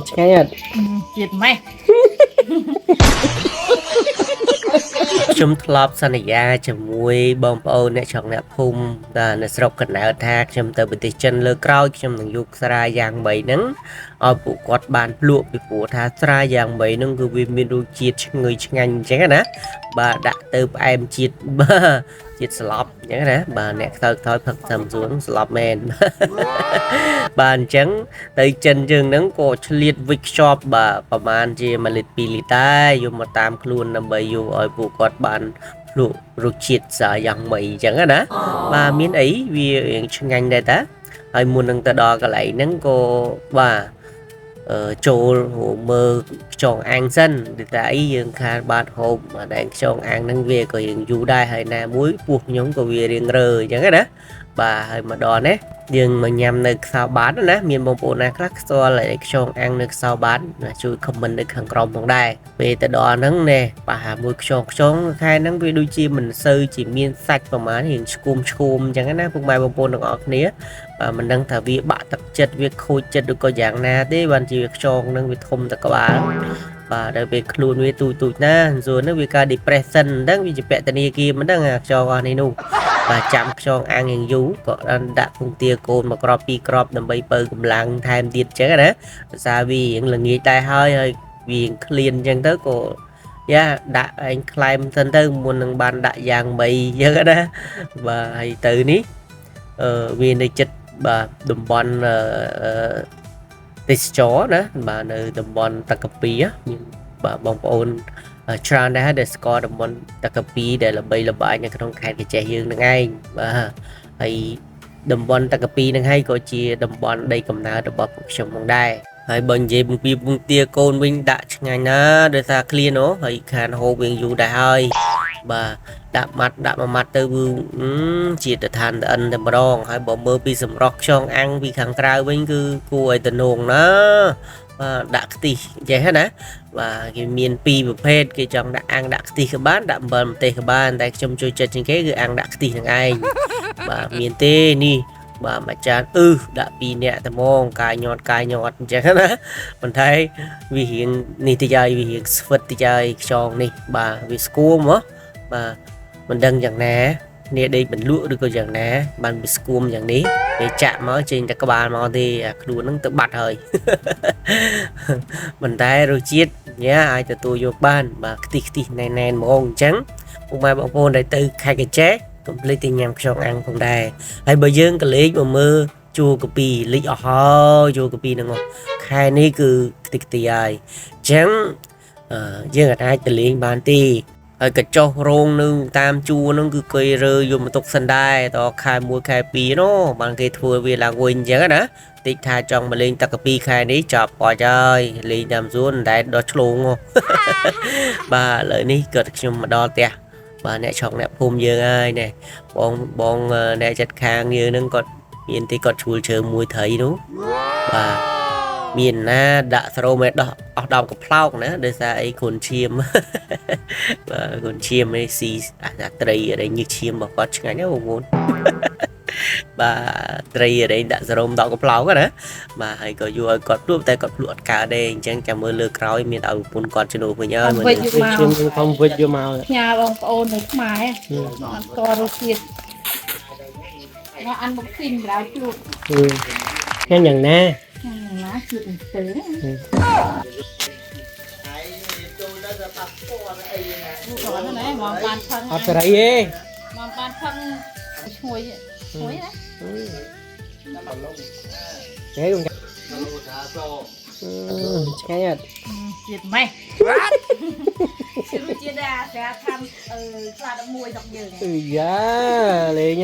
ឆ្ងាញ់អត់ជាតិម៉េះខ្ញុំធ្លាប់សន្យាជាមួយបងប្អូនអ្នកចង់អ្នកភូមិនៅស្រុកកណ្ដាលថាខ្ញុំទៅប្រទេសចិនលើក្រោយខ្ញុំនឹងយកស្រាយ៉ាង3ហ្នឹងឲ្យពួកគាត់បានភ្លក់ពីព្រោះថាស្រាយ៉ាង3ហ្នឹងគឺវាមានរសជាតិឈ្ងុយឆ្ងាញ់អញ្ចឹងណាបាទដាក់ទៅផ្អែមជាតិបាទជាតិស្លាប់អញ្ចឹងណាបាទអ្នកខ្សោយផឹកតាមសួនស្លាប់មែនបាទអញ្ចឹងទៅចិនយើងហ្នឹងក៏ឆ្លៀតវិចខ្ចប់បាទប្រហែលជា1លីត្រ2លីត្រដែរយកមកតាមខ្លួនដើម្បីយកឲ្យពួកគាត់បានភ្លក់រសជាតិស្រាយ៉ាងម៉េចអញ្ចឹងណាបាទមានអីវារៀងឆ្ងាញ់ដែរតាហើយមុននឹងទៅដល់កន្លែងហ្នឹងក៏បាទចូលមើលខ្យងអាំងសិនដូចតែអីយើងខានបាទហូបតែខ្យងអាំងហ្នឹងវាក៏រៀងយូរដែរហើយណាមួយពោះខ្ញុំក៏វារៀងរើអញ្ចឹងណាបាទហើយមកដល់ណាយើងមកញ៉ាំនៅខ្សោបាតណាមានបងប្អូនណាខ្លះខ្សលខ្យងអាំងនៅខ្សោបាតជួយ comment នៅខាងក្រោមផងដែរពេលទៅដល់ហ្នឹងណែបាទមួយខ្យងខែហ្នឹងវាដូចជាមិនសូវជាមានសាច់ប្រហែលរៀងឈួមអញ្ចឹងណាពុកម៉ែបងប្អូនទាំងអស់គ្នាបាទមិនដឹងថាវាបាក់ទឹកចិត្តវាខូចចិត្តឬក៏យ៉ាងណាទេបានជាខ្យងហ្នឹងវាធំតែក្បាលបាទដល់ពេលខ្លួនវាទូចណាសួរហ្នឹងវាកើត depression ហ្នឹងវាជាពតនាគារមិនដឹងខ្យងអស់នេះនោះបាទចាំខ្យងអាំងយ៉ាងយូរក៏ដាក់ពងទាកូនមកក្រប2គ្រាប់ដើម្បីបើកម្លាំងថែមទៀតអញ្ចឹងណាភាសាវារៀងល្ងាចដែរហើយវាឃ្លានអញ្ចឹងទៅក៏យ៉ាដាក់ឯងខ្លែមសិនទៅមុននឹងបានដាក់យ៉ាង3អញ្ចឹងណាបាទហើយទៅនេះវានៅចិត្តបាទតំបន់ទេសចរណាបាទនៅតំបន់តាកាពីមានបាទបងប្អូនច្រើនដែរដែលស្គាល់តំបន់តាកាពីដែលល្បីល្បាញនៅក្នុងខេត្តកញ្ចេះយើងនឹងឯងបាទហើយតំបន់តាកាពីនឹងហើយក៏ជាតំបន់ដីកំណើតរបស់ពួកខ្ញុំផងដែរហើយបើនិយាយពីពងទាកូនវិញដាក់ឆ្ងាញ់ណាស់ដោយសារឃ្លានហើយខានហូបវិញយូរដែរហើយបាទដាក់មួយម៉ាត់ទៅវាជាតិឋានតអិនតែម្ដងហើយបើមើលពីសម្រស់ខ្យងអាំងពីខាងក្រៅវិញគឺគួរឲ្យតំណងណាបាទដាក់ខ្ទិះចេះណាបាទគេមាន2ប្រភេទគេចង់ដាក់អាំងដាក់ខ្ទិះក៏បានដាក់អំបិលម្ទេសក៏បានតែខ្ញុំចូលចិត្តជាងគេគឺអាំងដាក់ខ្ទិះនឹងឯងបាទមានទេនេះបាទមួយចានដាក់2នាក់តែហ្មងកាយញាត់អញ្ចឹងណាប៉ុន្តែវារៀងនេះតិចហើយវារៀងស្វិតតិចហើយខ្យងនេះបាទវាស្គួមហ៎បាទមិនដឹងយ៉ាងណាគ្នាដេកមិនលក់ឬក៏យ៉ាងណាបានវាស្គួមយ៉ាងនេះគេចាក់មកចេញតែក្បាលមកទេអាខ្លួនហ្នឹងទៅបាត់ហើយប៉ុន្តែរសជាតិញ៉ាអាចទទួលយកបានបាទខ្ទិះណែនហ្មងអញ្ចឹងពុកម៉ែបងប្អូនដែលទៅខេត្តកញ្ចេះកុំភ្លេចទៅញ៉ាំខ្យងអាំងផងដែរហើយបើយើងក៏លេខមកមើលជួរកាពីលេខអស់ហើយជួរកាពីហ្នឹងខែនេះគឺខ្ទិះហើយអញ្ចឹងយើងអាចទៅលេងបានទេហើយក៏ចុះរោងនៅតាមជួរហ្នឹងគឺគេរើយកមកទុកសិនដែរតខែ1ខែ2នោះបានគេធ្វើវាឡើងវិញអញ្ចឹងណាតិចថាចង់មកលេងតាកាពីខែនេះចាប់អត់ហើយលេងតាមសួនតែដល់ឆ្លងបាទឥឡូវនេះក៏ខ្ញុំមកដល់ផ្ទះបាទអ្នកឆុកអ្នកភូមិយើងហើយណែបងអ្នកចិត្តខាងយើងហ្នឹងគាត់មានទីគាត់ជួលជើងមួយត្រីនោះបាទមានណាដាក់ស្រោមឯដោះអស់10កំប្លោកណាដោយសារអីគ្រុនឈាមបាទគ្រុនឈាមឯស៊ីអាត្រីអីញឹកឈាមរបស់គាត់ឆ្ងាញ់ណាបងប្អូនបាទត្រីអីដាក់ស្រោម10កំប្លោកណាបាទហើយក៏យកឲ្យគាត់ភ្លក់តែគាត់ភ្លក់អត់កើតទេអញ្ចឹងចាំមើលលើក្រោយមានឲ្យប្រពន្ធគាត់ជំនួសវិញហើយមើលខ្ញុំខំវិចយកមកផ្ញើបងប្អូននៅខ្មែរអត់ក៏រសជាតិអានមកស៊ីនក្រៅជួបញ៉ាំយ៉ាងណាណាជួបទៅគាត់ណែមកបានផឹងអត់ស្រីទេមកបានផឹងឈ្ងុយណាហេខ្ញុំឆ្ងាញ់អត់ជាតិម៉េះជាតិជាតិដែរស្រាប់ថាខ្លា11ដល់យើងយ៉ាលេង